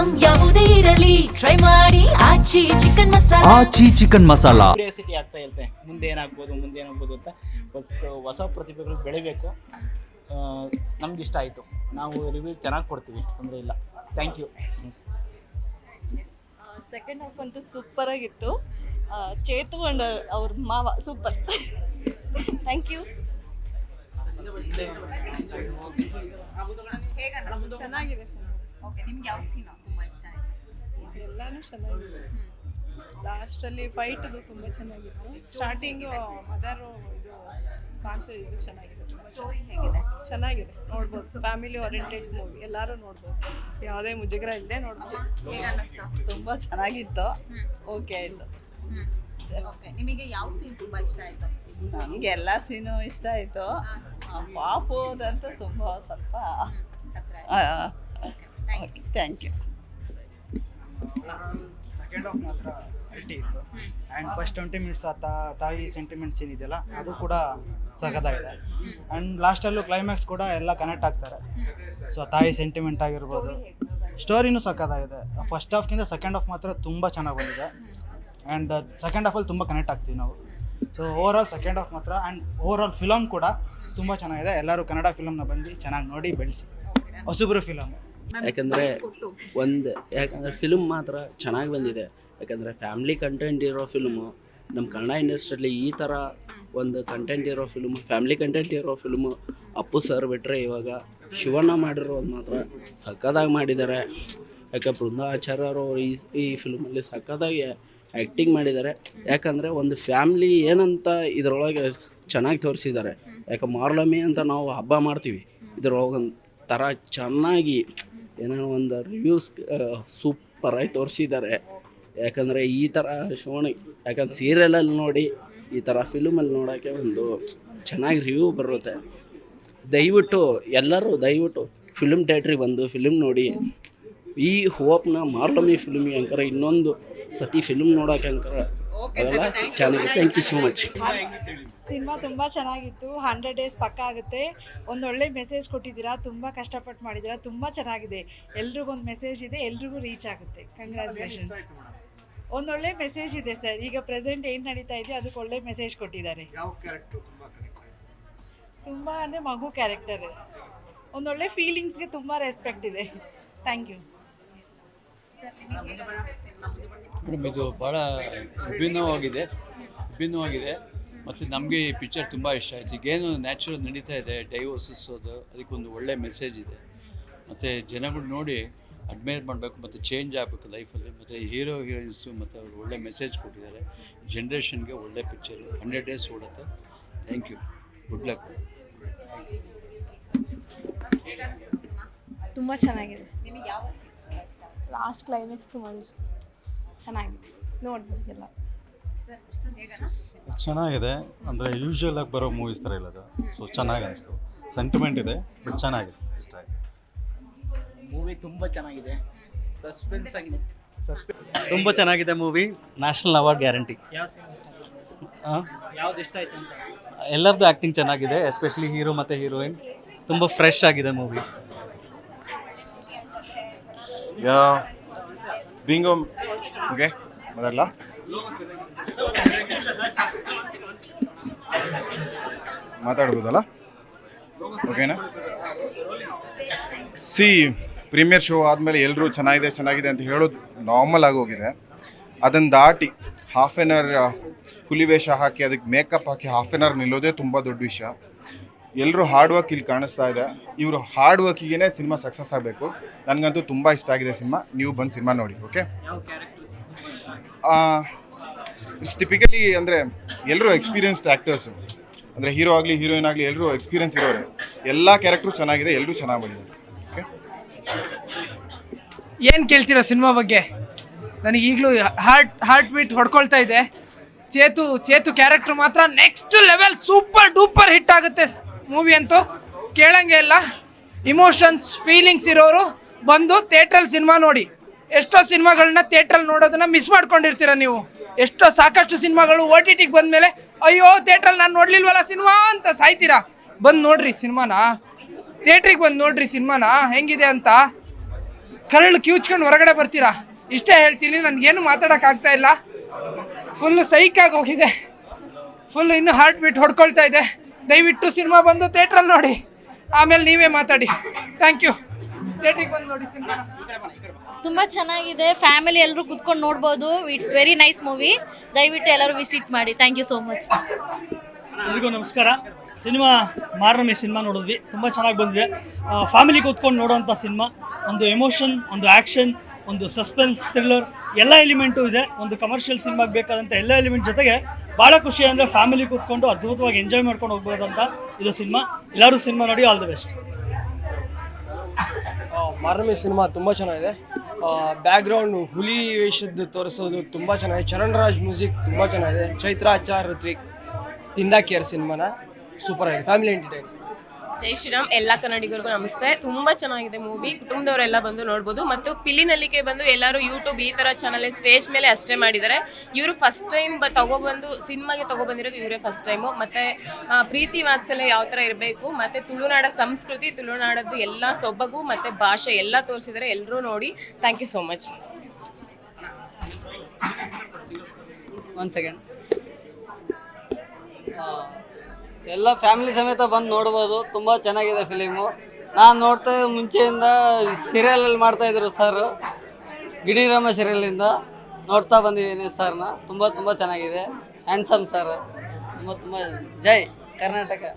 Item ಯಾವುದೇ ಇರಲಿ try ಮಾಡಿ ಆಚಿ ಚಿಕನ್ ಮಸಾಲಾ. ಕ್ಯೂರಿಯಾಸಿಟಿ ಆಗ್ತಾ ಇರುತ್ತೆ ಮುಂದೆ ಏನಾಗ್ಬೋದು ಅಂತ. ಬಟ್ ಹೊಸ ಪ್ರತಿಭೆಗಳು ಬೆಳಿಬೇಕು. ನಮ್ಗೆ ಇಷ್ಟ ಆಯಿತು. ನಾವು ರಿವ್ಯೂ ಚೆನ್ನಾಗಿ ಕೊಡ್ತೀವಿ, ತೊಂದರೆ ಇಲ್ಲ. Thank you. ಸೆಕೆಂಡ್ ಹಾಫ್ ಅಂತೂ ಸೂಪರ್ ಆಗಿತ್ತು. ಚೇತು ಅಂಡ್ ಅವ್ರ ಮಾವ ಸೂಪರ್. Thank you. ಚೆನ್ನಾಗಿದೆ. ಓಕೆ, ನಿಮ್ಗೆ ಯಾವ ಸೀನ್ ತುಂಬಾ ಇಷ್ಟ ಆಯ್ತು? ಎಲ್ಲಾನು ಚೆನ್ನಾಗಿದೆ. ಲಾಸ್ಟಲ್ಲಿ ಫೈಟ್ದು ತುಂಬ ಚೆನ್ನಾಗಿತ್ತು. ಸ್ಟಾರ್ಟಿಂಗು ಮದರು ಇದು ಕಾನ್ಸೆಪ್ಟ್ ಇದು ಚೆನ್ನಾಗಿದೆ. ಸ್ಟೋರಿ ಹೇಗಿದೆ? ಚೆನ್ನಾಗಿದೆ, ನೋಡ್ಬೋದು. ಫ್ಯಾಮಿಲಿ ಓರಿಯೆಂಟೆಡ್ ಮೂವಿ, ಎಲ್ಲರೂ ನೋಡ್ಬೋದು. ಯಾವುದೇ ಮುಜುಗರ ಇಲ್ಲದೆ ನೋಡ್ಬೋದು. ಹೇಗೆ ಅನ್ನಿಸ್ತು? ತುಂಬ ಚೆನ್ನಾಗಿತ್ತು. ಓಕೆ ಆಯಿತು. ಓಕೆ, ನಿಮಗೆ ಯಾವ ಸೀನ್ ತುಂಬಾ ಇಷ್ಟ ಆಯ್ತು? ನಮಗೆ ಎಲ್ಲ ಸೀನು ಇಷ್ಟ ಆಯಿತು. ಪಾಪುದಂತೂ ತುಂಬ ಸ್ವಲ್ಪ okay, thank you. Second half ಮಾತ್ರ ಅಲ್ಟಿ ಇತ್ತು. ಆ್ಯಂಡ್ ಫಸ್ಟ್ 20 ಮಿನಿಟ್ಸ್ ತಾಯಿ ಸೆಂಟಿಮೆಂಟ್ ಸೀನ್ ಇದೆಯಲ್ಲ, ಅದು ಕೂಡ ಸಖತ್ತಾಗಿದೆ. ಆ್ಯಂಡ್ ಲಾಸ್ಟಲ್ಲೂ ಕ್ಲೈಮ್ಯಾಕ್ಸ್ ಕೂಡ ಎಲ್ಲ ಕನೆಕ್ಟ್ ಆಗ್ತಾರೆ. ಸೊ ತಾಯಿ ಸೆಂಟಿಮೆಂಟ್ ಆಗಿರ್ಬೋದು, ಸ್ಟೋರಿನೂ ಸಖತ್ತಾಗಿದೆ. ಫಸ್ಟ್ ಹಾಫ್ಗಿಂತ ಸೆಕೆಂಡ್ ಹಾಫ್ ಮಾತ್ರ ತುಂಬ ಚೆನ್ನಾಗಿ ಬಂದಿದೆ. ಆ್ಯಂಡ್ ಸೆಕೆಂಡ್ ಹಾಫಲ್ಲಿ ತುಂಬ ಕನೆಕ್ಟ್ ಆಗ್ತೀವಿ ನಾವು. ಸೊ ಓವರಾಲ್ ಸೆಕೆಂಡ್ ಹಾಫ್ ಮಾತ್ರ ಆ್ಯಂಡ್ ಓವರಾಲ್ ಫಿಲಮ್ ಕೂಡ ತುಂಬ ಚೆನ್ನಾಗಿದೆ. ಎಲ್ಲರೂ ಕನ್ನಡ ಫಿಲಮ್ನ ಬಂದು ಚೆನ್ನಾಗಿ ನೋಡಿ ಬೆಳೆಸಿ. ಹೊಸಬ್ರು ಫಿಲಮ್ ಯಾಕಂದರೆ ಫಿಲ್ಮ್ ಮಾತ್ರ ಚೆನ್ನಾಗಿ ಬಂದಿದೆ. ಯಾಕಂದರೆ ಫ್ಯಾಮ್ಲಿ ಕಂಟೆಂಟ್ ಇರೋ ಫಿಲ್ಮು ನಮ್ಮ ಕನ್ನಡ ಇಂಡಸ್ಟ್ರಿಯಲ್ಲಿ ಈ ಥರ ಒಂದು ಕಂಟೆಂಟ್ ಇರೋ ಫಿಲ್ಮು, ಫ್ಯಾಮ್ಲಿ ಕಂಟೆಂಟ್ ಇರೋ ಫಿಲ್ಮು ಅಪ್ಪು ಸರ್ ಬಿಟ್ಟರೆ ಇವಾಗ ಶಿವಣ್ಣ ಮಾಡಿರೋದು ಮಾತ್ರ ಸಕ್ಕತ್ತಾಗಿ ಮಾಡಿದ್ದಾರೆ. ಯಾಕೆ ಬೃಂದಾ ಆಚಾರ್ಯರು ಈ ಫಿಲ್ಮಲ್ಲಿ ಸಕ್ಕತ್ತಾಗಿ ಆ್ಯಕ್ಟಿಂಗ್ ಮಾಡಿದ್ದಾರೆ. ಯಾಕಂದರೆ ಒಂದು ಫ್ಯಾಮ್ಲಿ ಏನಂತ ಇದರೊಳಗೆ ಚೆನ್ನಾಗಿ ತೋರಿಸಿದ್ದಾರೆ. ಯಾಕೆ ಮಾರ್ಲಮಿ ಅಂತ ನಾವು ಹಬ್ಬ ಮಾಡ್ತೀವಿ, ಇದರೊಳಗೆ ಒಂದು ಥರ ಚೆನ್ನಾಗಿ ಏನೇನೋ ಒಂದು ರಿವ್ಯೂಸ್ ಸೂಪರಾಗಿ ತೋರಿಸಿದ್ದಾರೆ. ಯಾಕಂದರೆ ಈ ಥರ ಶಿವಣ್ಣ, ಯಾಕಂದ್ರೆ ಸೀರಿಯಲಲ್ಲಿ ನೋಡಿ ಈ ಥರ ಫಿಲ್ಮಲ್ಲಿ ನೋಡೋಕ್ಕೆ ಒಂದು ಚೆನ್ನಾಗಿ ರಿವ್ಯೂ ಬರುತ್ತೆ. ದಯವಿಟ್ಟು ಫಿಲ್ಮ್ ಥಿಯೇಟ್ರಿಗೆ ಬಂದು ಫಿಲ್ಮ್ ನೋಡಿ. ಈ ಹೋಪ್ನ ಮಾರ್ಲಮಿ ಫಿಲ್ಮಿಗೆ ಅಂಕರ ಇನ್ನೊಂದು ಸತಿ ಫಿಲ್ಮ್ ನೋಡೋಕೆ ಅಂಕರ ಅದೆಲ್ಲ ಚೆನ್ನಾಗಿದೆ. Thank you so much. Cinema ತುಂಬ ಚೆನ್ನಾಗಿತ್ತು. 100 days ಪಕ್ಕ ಆಗುತ್ತೆ. ಒಂದೊಳ್ಳೆ ಮೆಸೇಜ್ ಕೊಟ್ಟಿದ್ದೀರಾ, ತುಂಬ ಕಷ್ಟಪಟ್ಟು ಮಾಡಿದ್ದೀರಾ, ತುಂಬ ಚೆನ್ನಾಗಿದೆ. ಎಲ್ರಿಗೊಂದು ಮೆಸೇಜ್ ಇದೆ, ಎಲ್ರಿಗೂ ರೀಚ್ ಆಗುತ್ತೆ. ಕಂಗ್ರ್ಯಾಚುಲೇಷನ್ಸ್. ಒಂದೊಳ್ಳೆ ಮೆಸೇಜ್ ಇದೆ ಸರ್. ಈಗ ಪ್ರೆಸೆಂಟ್ ಏನು ನಡೀತಾ ಇದೆ ಅದಕ್ಕೆ ಒಳ್ಳೆ ಮೆಸೇಜ್ ಕೊಟ್ಟಿದ್ದಾರೆ. ತುಂಬ ಅಂದರೆ ಮಗು ಕ್ಯಾರೆಕ್ಟರ್. ಒಂದೊಳ್ಳೆ ಫೀಲಿಂಗ್ಸ್ಗೆ ತುಂಬ ರೆಸ್ಪೆಕ್ಟ್ ಇದೆ. Thank you. ಮೇಡಮ್, ಇದು ಭಾಳ ವಿಭಿನ್ನವಾಗಿದೆ ಮತ್ತು ನಮಗೆ ಈ ಪಿಕ್ಚರ್ ತುಂಬ ಇಷ್ಟ ಆಯಿತು. ಈಗೇನು ನ್ಯಾಚುರಲ್ ನಡೀತಾ ಇದೆ, ಡೈವೋರ್ಸಸ್ ಅದಕ್ಕೊಂದು ಒಳ್ಳೆ ಮೆಸೇಜ್ ಇದೆ. ಮತ್ತು ಜನಗಳು ನೋಡಿ ಅಡ್ಮೈರ್ ಮಾಡಬೇಕು ಮತ್ತು ಚೇಂಜ್ ಆಗಬೇಕು ಲೈಫಲ್ಲಿ. ಮತ್ತು ಹೀರೋಯಿನ್ಸು ಮತ್ತು ಅವರು ಒಳ್ಳೆ ಮೆಸೇಜ್ ಕೊಟ್ಟಿದ್ದಾರೆ. ಜನ್ರೇಷನ್ಗೆ ಒಳ್ಳೆ ಪಿಕ್ಚರು. 100 days ಓಡುತ್ತೆ. Thank you. Good luck. ತುಂಬ ಚೆನ್ನಾಗಿದೆ. ನಿಮಗೆ ಯಾವ ಸೀನ್ ತುಂಬಾ ಇಷ್ಟ? ಲಾಸ್ಟ್ ಕ್ಲೈಮ್ಯಾಕ್ಸ್ ತುಂಬ ಚೆನ್ನಾಗಿದೆ, ನೋಡ್ಬೋದು ಎಲ್ಲ. ಚೆನ್ನಾಗಿದೆ. ಅಂದರೆ ಯೂಶ್ವಲ್ ಆಗಿ ಬರೋ ಮೂವೀಸ್ ಥರ ಇಲ್ಲ ಅದು. ಸೊ ಚೆನ್ನಾಗಿ ಅನಿಸ್ತು. ಸೆಂಟಿಮೆಂಟ್ ಇದೆ, ಬಟ್ ಚೆನ್ನಾಗಿದೆ, ಇಷ್ಟ ಆಯಿತು. ಮೂವಿ ತುಂಬ ಚೆನ್ನಾಗಿದೆ. ಸಸ್ಪೆನ್ಸ್ ತುಂಬ ಚೆನ್ನಾಗಿದೆ ಮೂವಿ. National award guarantee. ಯಾವ್ದು ಇಷ್ಟ ಆಯ್ತು ಅಂತ? ಎಲ್ಲರದ್ದು ಆ್ಯಕ್ಟಿಂಗ್ ಚೆನ್ನಾಗಿದೆ, ಎಸ್ಪೆಷಲಿ ಹೀರೋ ಮತ್ತು ಹೀರೋಯಿನ್. ತುಂಬ ಫ್ರೆಶ್ ಆಗಿದೆ ಮೂವಿ. ಬಿಂಗೋ ಓಕೆ ಮೊದಲ ಮಾತಾಡ್ಬೋದಲ್ಲ? ಓಕೆನಾ? ಪ್ರೀಮಿಯರ್ ಶೋ ಆದಮೇಲೆ ಎಲ್ಲರೂ ಚೆನ್ನಾಗಿದೆ ಅಂತ ಹೇಳೋದು ನಾರ್ಮಲ್ ಆಗೋಗಿದೆ. ಅದನ್ನು ದಾಟಿ ಹಾಫ್ ಆನ್ ಅವರ್ ಹುಲಿ ವೇಷ ಹಾಕಿ ಅದಕ್ಕೆ ಮೇಕಪ್ ಹಾಕಿ ಹಾಫ್ ಆನ್ ಅವರ್ ನಿಲ್ಲೋದೇ ತುಂಬ ದೊಡ್ಡ ವಿಷಯ. ಎಲ್ಲರೂ ಹಾರ್ಡ್ ವರ್ಕ್ ಇಲ್ಲಿ ಕಾಣಿಸ್ತಾ ಇದೆ. ಇವರು ಹಾರ್ಡ್ ವರ್ಕಿಗೆ ಸಿನಿಮಾ ಸಕ್ಸಸ್ ಆಗಬೇಕು. ನನಗಂತೂ ತುಂಬ ಇಷ್ಟ ಆಗಿದೆ ಸಿನಿಮಾ. ನೀವು ಬಂದು ಸಿನಿಮಾ ನೋಡಿ. ಓಕೆ, ಇಟ್ಸ್ ಟಿಪಿಕಲಿ ಅಂದರೆ ಎಲ್ಲರೂ ಎಕ್ಸ್ಪೀರಿಯನ್ಸ್ಡ್ ಆ್ಯಕ್ಟರ್ಸು. ಅಂದರೆ ಹೀರೋ ಆಗಲಿ ಹೀರೋಯಿನ್ ಆಗಲಿ ಎಲ್ಲರೂ ಎಕ್ಸ್ಪೀರಿಯನ್ಸ್ ಇರೋರೆ. ಎಲ್ಲ ಕ್ಯಾರೆಕ್ಟ್ರು ಚೆನ್ನಾಗಿದೆ, ಎಲ್ಲರೂ ಚೆನ್ನಾಗಿ ಮಾಡಿದ್ದಾರೆ. ಓಕೆ, ಏನು ಕೇಳ್ತೀರಾ ಸಿನಿಮಾ ಬಗ್ಗೆ? ನನಗೆ ಈಗಲೂ ಹಾರ್ಟ್ ಬೀಟ್ ಹೊಡ್ಕೊಳ್ತಾ ಇದೆ. ಚೇತು ಕ್ಯಾರೆಕ್ಟರ್ ಮಾತ್ರ next level, super duper hit ಆಗುತ್ತೆ ಮೂವಿ ಅಂತೂ. ಕೇಳಂಗೆ ಇಲ್ಲ. ಇಮೋಷನ್ಸ್ ಫೀಲಿಂಗ್ಸ್ ಇರೋರು ಬಂದು ಥಿಯೇಟ್ರಲ್ಲಿ ಸಿನಿಮಾ ನೋಡಿ. ಎಷ್ಟೋ ಸಿನಿಮಾಗಳನ್ನ ಥಿಯೇಟ್ರಲ್ಲಿ ನೋಡೋದನ್ನ ಮಿಸ್ ಮಾಡ್ಕೊಂಡಿರ್ತೀರ ನೀವು. ಸಾಕಷ್ಟು ಸಿನಿಮಾಗಳು OTTಗೆ ಬಂದಮೇಲೆ ಅಯ್ಯೋ ಥಿಯೇಟ್ರಲ್ಲಿ ನಾನು ನೋಡಲಿಲ್ವಲ್ಲ ಸಿನಿಮಾ ಅಂತ ಸಾಯ್ತೀರಾ. ಬಂದು ನೋಡ್ರಿ ಸಿನಿಮಾನ, ಥಿಯೇಟ್ರಿಗೆ ಬಂದು ನೋಡ್ರಿ ಸಿನಿಮಾನ ಹೆಂಗಿದೆ ಅಂತ. ಕರಳು ಕಿವುಚ್ಕೊಂಡು ಹೊರಗಡೆ ಬರ್ತೀರಾ. ಇಷ್ಟೇ ಹೇಳ್ತೀನಿ, ನನಗೇನು ಮಾತಾಡೋಕ್ಕಾಗ್ತಾ ಇಲ್ಲ. ಫುಲ್ಲು ಸೈಕಾಗಿ ಹೋಗಿದೆ, ಫುಲ್ಲು ಇನ್ನೂ ಹಾರ್ಟ್ ಬೀಟ್ ಹೊಡ್ಕೊಳ್ತಾ ಇದೆ. ದಯವಿಟ್ಟು ಸಿನಿಮಾ ಬಂದು ಥಿಯೇಟ್ರಲ್ಲಿ ನೋಡಿ, ಆಮೇಲೆ ನೀವೇ ಮಾತಾಡಿ. Thank you. ಥಿಯೇಟ್ರಿಗೆ ಬಂದು ನೋಡಿ ಸಿನಿಮಾ. ತುಂಬ ಚೆನ್ನಾಗಿದೆ, ಫ್ಯಾಮಿಲಿ ಎಲ್ಲರೂ ಕುತ್ಕೊಂಡು ನೋಡ್ಬೋದು. It's very nice movie. ದಯವಿಟ್ಟು ಎಲ್ಲರೂ ವಿಸಿಟ್ ಮಾಡಿ. Thank you so much. ಎಲ್ರಿಗೂ ನಮಸ್ಕಾರ. ಸಿನಿಮಾ ಮಾರ್ನಮಿ ಸಿನಿಮಾ ನೋಡಿದ್ವಿ, ತುಂಬ ಚೆನ್ನಾಗಿ ಬಂದಿದೆ. ಫ್ಯಾಮಿಲಿ ಕೂತ್ಕೊಂಡು ನೋಡೋವಂಥ ಸಿನಿಮಾ. ಒಂದು ಎಮೋಷನ್, ಒಂದು ಆ್ಯಕ್ಷನ್, ಒಂದು ಸಸ್ಪೆನ್ಸ್, ಥ್ರಿಲ್ಲರ್ ಎಲ್ಲ ಎಲಿಮೆಂಟು ಇದೆ. ಒಂದು ಕಮರ್ಷಿಯಲ್ ಸಿನಿಮಾಗೆ ಬೇಕಾದಂಥ ಎಲ್ಲ ಎಲಿಮೆಂಟ್ ಜೊತೆಗೆ ಭಾಳ ಖುಷಿ ಅಂದರೆ ಫ್ಯಾಮಿಲಿ ಕೂತ್ಕೊಂಡು ಅದ್ಭುತವಾಗಿ ಎಂಜಾಯ್ ಮಾಡ್ಕೊಂಡು ಹೋಗ್ಬೋದಂತ ಇದು ಸಿನಿಮಾ. ಎಲ್ಲರೂ ಸಿನಿಮಾ ನೋಡಿ, all the best. Marnami cinema ತುಂಬ ಚೆನ್ನಾಗಿದೆ. ಬ್ಯಾಕ್ಗ್ರೌಂಡ್ ಹುಲಿ ವೇಷದ್ದು ತೋರಿಸೋದು ತುಂಬ ಚೆನ್ನಾಗಿದೆ. ಚರಣ್ ರಾಜ್ ಮ್ಯೂಸಿಕ್ ತುಂಬ ಚೆನ್ನಾಗಿದೆ. ಚೈತ್ರ ಆಚಾರ್, ಋತ್ವಿಕ್, ತಿಂದಾಕಿಯರ್ ಸಿನಿಮಾನ ಸೂಪರ್ ಆಗಿದೆ. Family entertain. ಜೈ ಶ್ರೀರಾಮ್. ಎಲ್ಲ ಕನ್ನಡಿಗರಿಗೂ ನಮಸ್ತೆ. ತುಂಬ ಚೆನ್ನಾಗಿದೆ ಮೂವಿ, ಕುಟುಂಬದವರೆಲ್ಲ ಬಂದು ನೋಡ್ಬೋದು. ಮತ್ತು ಪಿಲಿನಲ್ಲಿಗೆ ಬಂದು ಎಲ್ಲರೂ ಯೂಟ್ಯೂಬ್ ಈ ಥರ ಚಾನಲ್ ಸ್ಟೇಜ್ ಮೇಲೆ ಅಷ್ಟೇ ಮಾಡಿದ್ದಾರೆ. ಇವರು ಫಸ್ಟ್ ಟೈಮ್ ತಗೊಬಂದು ಸಿನಿಮಾಗೆ ತೊಗೊಬಂದಿರೋದು ಇವರೇ ಫಸ್ಟ್ ಟೈಮು. ಮತ್ತು ಪ್ರೀತಿ ವಾತ್ಸಲ್ಯ ಯಾವ ಥರ ಇರಬೇಕು, ಮತ್ತು ತುಳುನಾಡ ಸಂಸ್ಕೃತಿ, ತುಳುನಾಡದ್ದು ಎಲ್ಲ ಸೊಬಗು ಮತ್ತು ಭಾಷೆ ಎಲ್ಲ ತೋರಿಸಿದ್ದಾರೆ. ಎಲ್ಲರೂ ನೋಡಿ. Thank you so much. One second. ಎಲ್ಲ ಫ್ಯಾಮಿಲಿ ಸಮೇತ ಬಂದು ನೋಡ್ಬೋದು. ತುಂಬ ಚೆನ್ನಾಗಿದೆ ಫಿಲಿಮು. ನಾನು ನೋಡ್ತಾ ಮುಂಚೆಯಿಂದ ಸೀರಿಯಲಲ್ಲಿ ಮಾಡ್ತಾಯಿದ್ರು ಸರ್, ಗಿಣಿರಾಮ ಸೀರಿಯಲಿಂದ ನೋಡ್ತಾ ಬಂದಿದ್ದೀನಿ ಸರ್ನ. ತುಂಬ ಚೆನ್ನಾಗಿದೆ. ಹ್ಯಾಂಡ್ಸಮ್ ಸರ್, ತುಂಬ ಜೈ ಕರ್ನಾಟಕ.